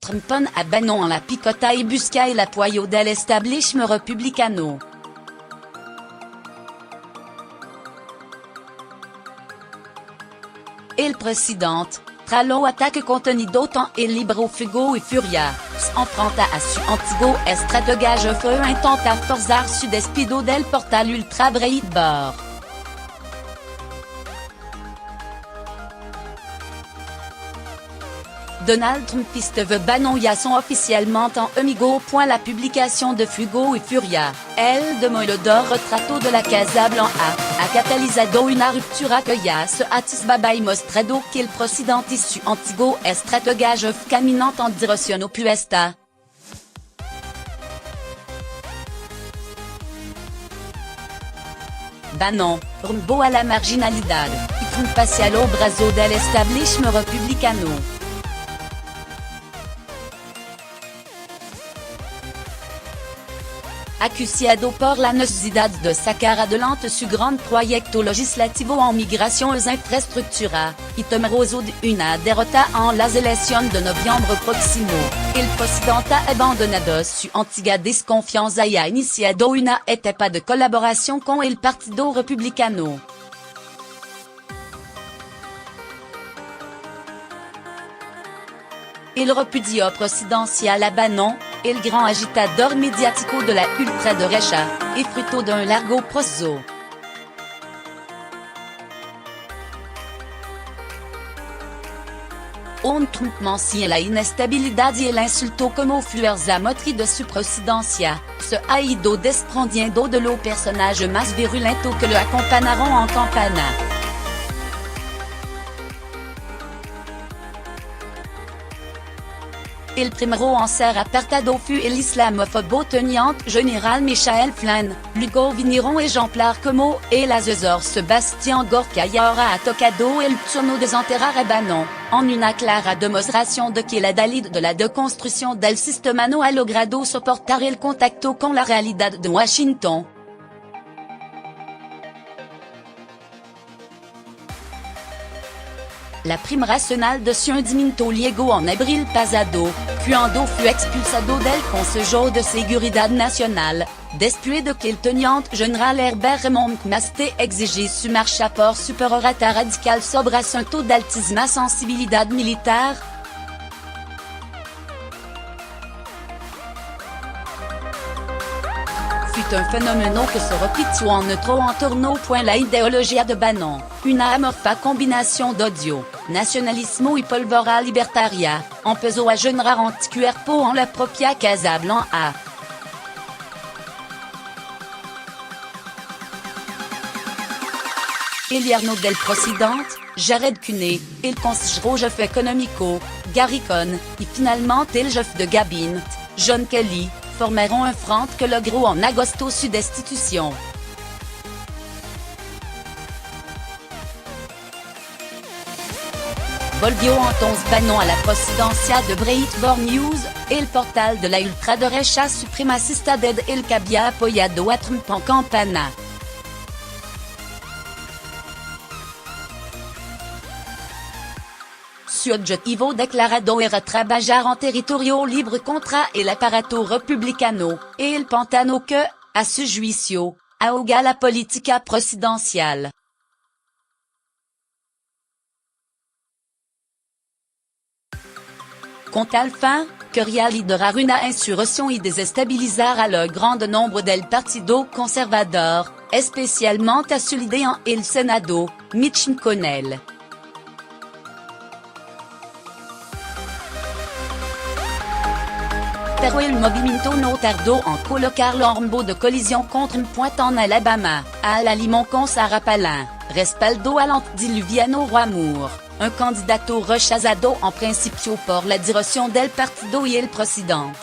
Trumpon a Bannon la picota e busca el apoyo del establishment republicano. El presidente, tralo ataque contenido tan el libro fugo y furia, enfrenta a su antiguo estratega fue intenta forzar su despido del portal ultra Breitbart. Donald Trumpiste veut Bannon ya son officiellement en amigo. La publication de Fugo y Furia, el demolidor retrato de la Casa Blanca, ha catalizado una ruptura que ya se atisbaba y mostrado que el presidente y su antiguo estratega caminan en dirección opuesta. Bannon, rumbo a la marginalidad, y Trump hacia el brazo del establishment republicano. Acusado por la necesidad de sacar adelante su gran proyecto legislativo en migración e infraestructura, y temeroso de una derrota en las elecciones de noviembre próximo, el presidente ha abandonado su antigua desconfianza y ha iniciado una etapa de colaboración con el Partido Republicano. El repudio presidencial a Bannon, el gran agitador mediático de la ultraderecha, est fruto d'un largo proceso. Un Trump menciona la inestabilidad y el insulto como fuerza motriz de su presidencia, se ha ido desprendiendo de los personajes más virulentos que lo acompañaron en campaña. El primero en ser apartado fue el islamófobo teniente general Michael Flynn, luego vinieron ejemplar como el asesor Sebastián Gorka y ahora ha tocado el turno de desenterrar a Bannon, en una clara demostración de que la Dalit de la deconstrucción del sistema no ha logrado soportar el contacto con la realidad de Washington. La prima racional de su hundimiento llegó en abril pasado, cuando fue expulsado del Consejo de Seguridad Nacional, después de que el teniente general Herbert Raymond McMaster exigió su marcha por su prorata radical sobre asunto de altísima sensibilidad militar. Fut un phénomène que se repitió en otro entorno. La idéologie de Bannon, una amorfa combinación d'odio, nacionalismo y pólvora libertaria, empezó a generar anticuerpo en la propia Casa Blanca. El yerno del presidente, Jared Kushner, el consejero jefe económico, Gary Cohn, y finalmente el jefe de gabinete, John Kelly, formeront un front que logró en agosto su destitución. Volvió entonces Bannon a la presidencia de Breitbart News, el portal de la ultraderecha supremacista del que había apoyado a Trump en campaña. Su objetivo declarado era trabajar en territorio libre contra el aparato republicano, y el pantano que, a su juicio, ahoga la política presidencial. Con tal fin, quería liderar una insurrección y desestabilizar a lo grande nombre del Partido Conservador, especialmente a su líder en el Senado, Mitch McConnell. Pero el movimiento no tardó en colocarlo en rumbo de colisión contra un puente en Alabama, al alimón con Sarah Palin, respaldo al antediluviano Roy Moore, un candidato rechazado en principio por la dirección del partido y el presidente.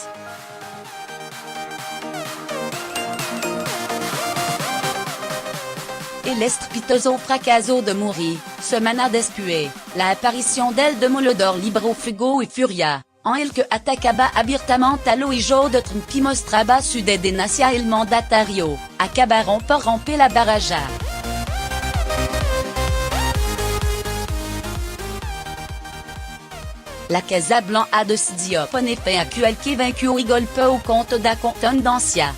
El estrepitoso fracaso de Murray, semana después, la aparición del demolidor libro Fugo y Furia, en el que atacaba abiertamente al oído de Trump y mostraba su dédain hacia el mandatario, acabaron por romper la baraja. La Casa Blanca decidió poner fin a cualquier vaincu y golpe au compte da contundencia.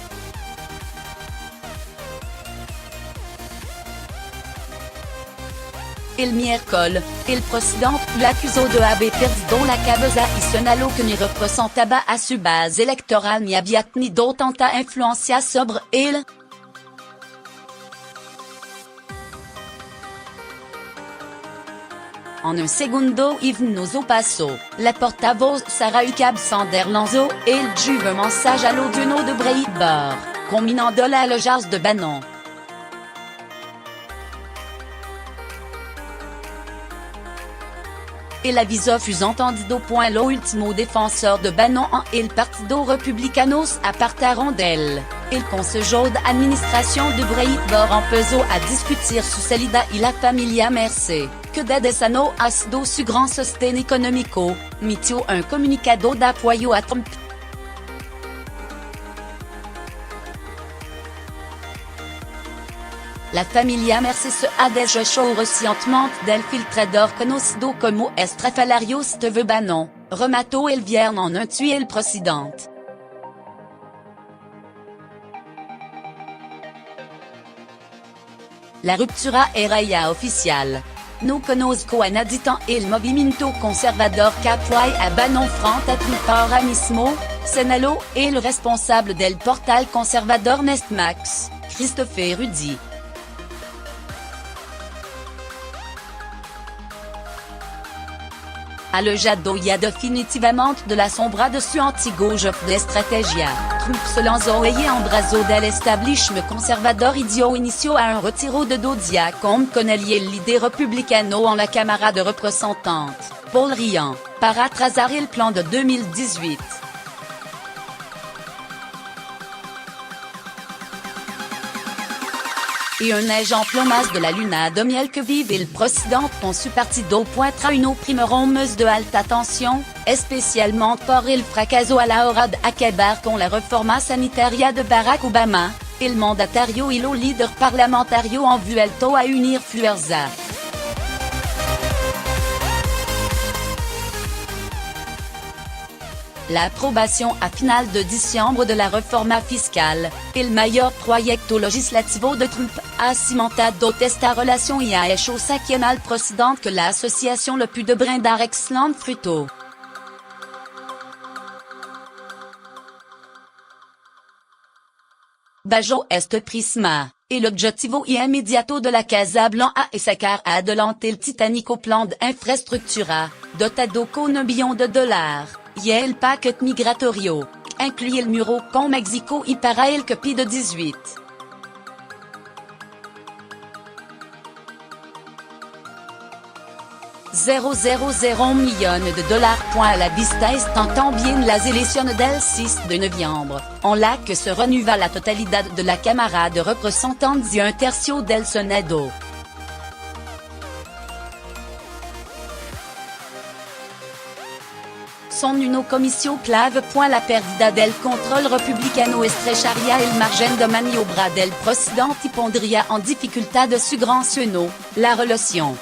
El miércoles, el presidente l'acusó de haber perdido la cabeza y señaló que ni representaba a su base electoral ni había tenido tanta influencia sobre él. En un segundo y venoso paso, la portavoz Sarah Huckabee Sanders lanzó el juve mensage à l'audio de Breitbart, combinando la logias de Bannon. El aviso fut entendido point lo último defensor de Bannon en el Partido Republicanos apartaron d'elle. El Consejo de Administración de Breitbart empezó a discutir su salida y la familia Merced, que desde no ha sido su gran sostén económico, emitió un comunicado de apoyo a Trump. La familia Merced se ha deshecho recientemente del filtrador conocido como Estrafalarios TV Bannon, remató el viernes en un tuit el presidente. La ruptura era ya oficial. No conozco a nadie en el movimiento conservador que apoya a Bannon frente a Trump ahora mismo, señaló el responsable del portal conservador Newsmax, Christopher Rudy. Alejado ya definitivamente de la sombra de su antiguo jefe de estrategia, Trump se lanzó y embrazó del establishment conservador y dio inicio a un retiro de Dodia comme con el líder republicano en la Cámara de Representantes, Paul Ryan, para atrasar el plan de 2018. Y un ejemplo más de la luna de miel que vive el presidente con su partido pointra une primera mes de alta tensión, especialmente por el fracaso a la hora de acabar con la reforma sanitaria de Barack Obama, el mandatario y los líder parlamentario han vuelto a unir fuerza. La aprobación a final de diciembre de la reforma fiscal, el mayor proyecto legislativo de Trump, ha cimentado esta relación y ha hecho saquien al presidente que la asociación le pudo brindar excelente fruto. Bajo este prisma, el objetivo inmediato de la Casa Blanca es sacar adelante el titánico plan de infraestructura, dotado con $1 billion, y el paquete migratorio, que incluye el muro con México y para el Covid 18. $0,001 millones à la vista están también las elecciones del 6 de noviembre, en la que se renueva la totalidad de la Cámara de Representantes y un tercio del Senado. Son una comisión clave. La pérdida del control republicano estrecharía el margen de maniobra del presidente y pondría en dificultad su gran seno, la relación.